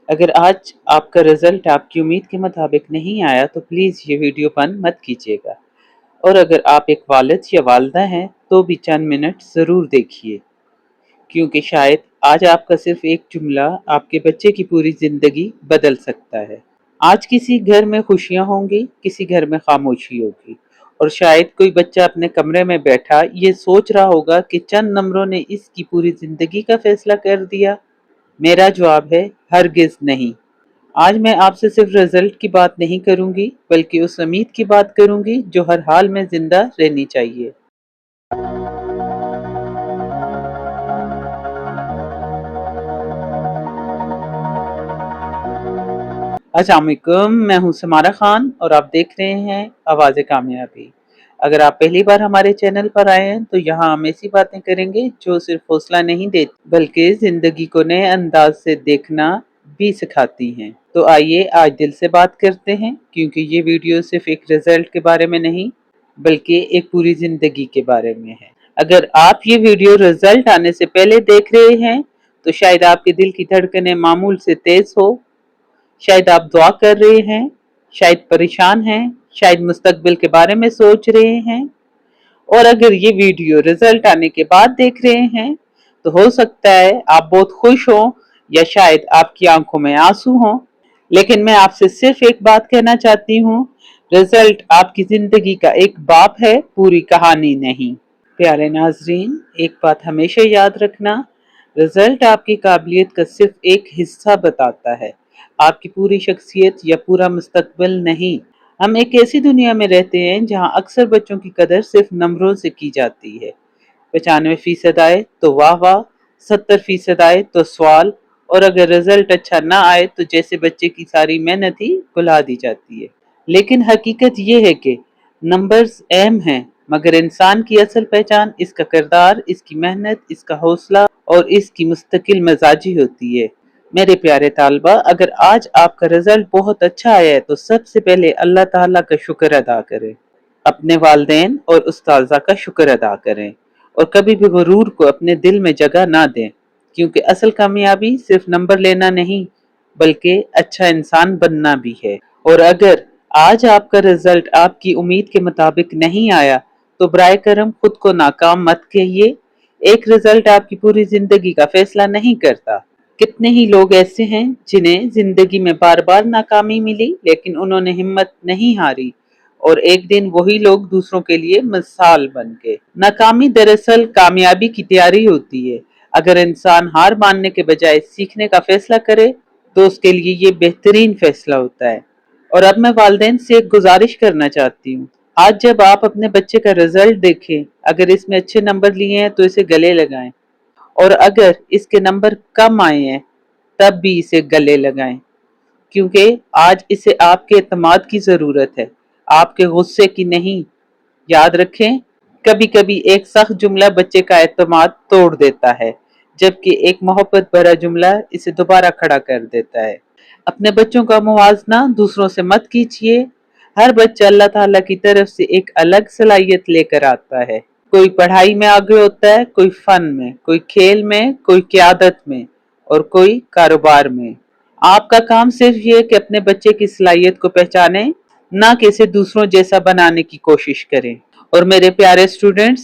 اگر آج آپ کا رزلٹ آپ کی امید کے مطابق نہیں آیا تو پلیز یہ ویڈیو بند مت کیجیے گا، اور اگر آپ ایک والد یا والدہ ہیں تو بھی چند منٹ ضرور دیکھیے، کیونکہ شاید آج آپ کا صرف ایک جملہ آپ کے بچے کی پوری زندگی بدل سکتا ہے۔ آج کسی گھر میں خوشیاں ہوں گی، کسی گھر میں خاموشی ہوگی، اور شاید کوئی بچہ اپنے کمرے میں بیٹھا یہ سوچ رہا ہوگا کہ چند نمبروں نے اس کی پوری زندگی کا فیصلہ کر دیا۔ میرا جواب ہے ہرگز نہیں۔ آج میں آپ سے صرف رزلٹ کی بات نہیں کروں گی، بلکہ اس امید کی بات کروں گی جو ہر حال میں زندہ رہنی چاہیے۔ السلام علیکم، میں ہوں سمارہ خان اور آپ دیکھ رہے ہیں آواز کامیابی۔ اگر آپ پہلی بار ہمارے چینل پر آئے ہیں تو یہاں ہم ایسی باتیں کریں گے جو صرف حوصلہ نہیں دیتی بلکہ زندگی کو نئے انداز سے دیکھنا بھی سکھاتی ہیں۔ تو آئیے آج دل سے بات کرتے ہیں، کیونکہ یہ ویڈیو صرف ایک رزلٹ کے بارے میں نہیں بلکہ ایک پوری زندگی کے بارے میں ہے۔ اگر آپ یہ ویڈیو رزلٹ آنے سے پہلے دیکھ رہے ہیں تو شاید آپ کے دل کی دھڑکنیں معمول سے تیز ہو، شاید آپ دعا کر رہے ہیں، شاید پریشان ہیں، شاید مستقبل کے بارے میں سوچ رہے ہیں، اور اگر یہ ویڈیو رزلٹ آنے کے بعد دیکھ رہے ہیں تو ہو سکتا ہے آپ بہت خوش ہوں یا شاید آپ کی آنکھوں میں آنسو ہوں، لیکن میں آپ سے صرف ایک بات کہنا چاہتی ہوں، رزلٹ آپ کی زندگی کا ایک باب ہے، پوری کہانی نہیں۔ پیارے ناظرین، ایک بات ہمیشہ یاد رکھنا، رزلٹ آپ کی قابلیت کا صرف ایک حصہ بتاتا ہے، آپ کی پوری شخصیت یا پورا مستقبل نہیں۔ ہم ایک ایسی دنیا میں رہتے ہیں جہاں اکثر بچوں کی قدر صرف نمبروں سے کی جاتی ہے۔ 95% آئے تو واہ واہ، 70% آئے تو سوال، اور اگر رزلٹ اچھا نہ آئے تو جیسے بچے کی ساری محنت ہی بھلا دی جاتی ہے۔ لیکن حقیقت یہ ہے کہ نمبرز اہم ہیں، مگر انسان کی اصل پہچان اس کا کردار، اس کی محنت، اس کا حوصلہ اور اس کی مستقل مزاجی ہوتی ہے۔ میرے پیارے طالبہ، اگر آج آپ کا رزلٹ بہت اچھا آیا ہے تو سب سے پہلے اللہ تعالیٰ کا شکر ادا کریں، اپنے والدین اور اساتذہ کا شکر ادا کریں، اور کبھی بھی غرور کو اپنے دل میں جگہ نہ دیں، کیونکہ اصل کامیابی صرف نمبر لینا نہیں بلکہ اچھا انسان بننا بھی ہے۔ اور اگر آج آپ کا رزلٹ آپ کی امید کے مطابق نہیں آیا تو برائے کرم خود کو ناکام مت کہیے، ایک رزلٹ آپ کی پوری زندگی کا فیصلہ نہیں کرتا۔ کتنے ہی لوگ ایسے ہیں جنہیں زندگی میں بار بار ناکامی ملی لیکن انہوں نے ہمت نہیں ہاری، اور ایک دن وہی لوگ دوسروں کے لیے مثال بن گئے۔ ناکامی دراصل کامیابی کی تیاری ہوتی ہے۔ اگر انسان ہار ماننے کے بجائے سیکھنے کا فیصلہ کرے تو اس کے لیے یہ بہترین فیصلہ ہوتا ہے۔ اور اب میں والدین سے ایک گزارش کرنا چاہتی ہوں، آج جب آپ اپنے بچے کا رزلٹ دیکھیں، اگر اس میں اچھے نمبر لیے ہیں تو اسے گلے لگائیں، اور اگر اس کے نمبر کم آئے ہیں تب بھی اسے گلے لگائیں، کیونکہ آج اسے آپ کے اعتماد کی ضرورت ہے، آپ کے غصے کی نہیں۔ یاد رکھیں، کبھی کبھی ایک سخت جملہ بچے کا اعتماد توڑ دیتا ہے، جبکہ ایک محبت بھرا جملہ اسے دوبارہ کھڑا کر دیتا ہے۔ اپنے بچوں کا موازنہ دوسروں سے مت کیجیے، ہر بچہ اللہ تعالیٰ کی طرف سے ایک الگ صلاحیت لے کر آتا ہے۔ کوئی پڑھائی میں آگے ہوتا ہے، کوئی فن میں، کوئی کھیل میں، کوئی قیادت میں، اور کوئی کاروبار میں۔ آپ کا کام صرف یہ ہے کہ اپنے بچے کی صلاحیت کو پہچانیں، نہ کہ اسے دوسروں جیسا بنانے کی کوشش کریں۔ اور میرے پیارے اسٹوڈنٹس،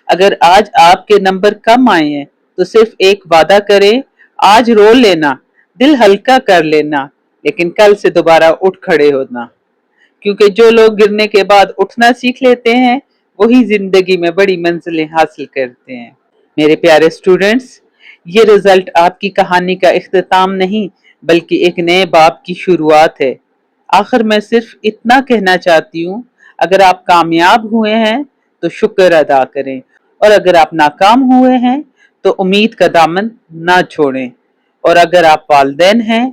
اگر آج آپ کے نمبر کم آئے ہیں تو صرف ایک وعدہ کریں، آج رو لینا، دل ہلکا کر لینا، لیکن کل سے دوبارہ اٹھ کھڑے ہونا، کیونکہ جو لوگ گرنے کے بعد اٹھنا سیکھ لیتے ہیں وہی زندگی میں بڑی منزلیں حاصل کرتے ہیں۔ میرے پیارے اسٹوڈنٹس، یہ رزلٹ آپ کی کہانی کا اختتام نہیں بلکہ ایک نئے باب کی شروعات ہے۔ آخر میں صرف اتنا کہنا چاہتی ہوں، اگر آپ کامیاب ہوئے ہیں تو شکر ادا کریں، اور اگر آپ ناکام ہوئے ہیں تو امید کا دامن نہ چھوڑیں، اور اگر آپ والدین ہیں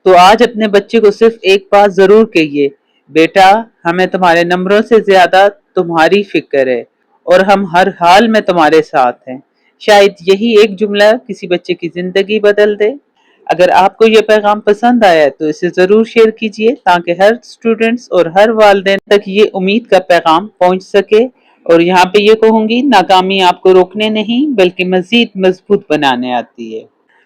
تو آج اپنے بچے کو صرف ایک بات ضرور کہیے، بیٹا، ہمیں تمہارے نمبروں سے زیادہ تمہاری فکر ہے، اور ہم ہر حال میں تمہارے ساتھ ہیں۔ شاید یہی ایک جملہ کسی بچے کی زندگی بدل دے۔ اگر آپ کو یہ پیغام پسند آیا تو اسے ضرور شیئر کیجیے تاکہ ہر اسٹوڈنٹس اور ہر والدین تک یہ امید کا پیغام پہنچ سکے۔ اور یہاں پہ یہ کہوں گی، ناکامی آپ کو روکنے نہیں بلکہ مزید مضبوط بنانے آتی ہے۔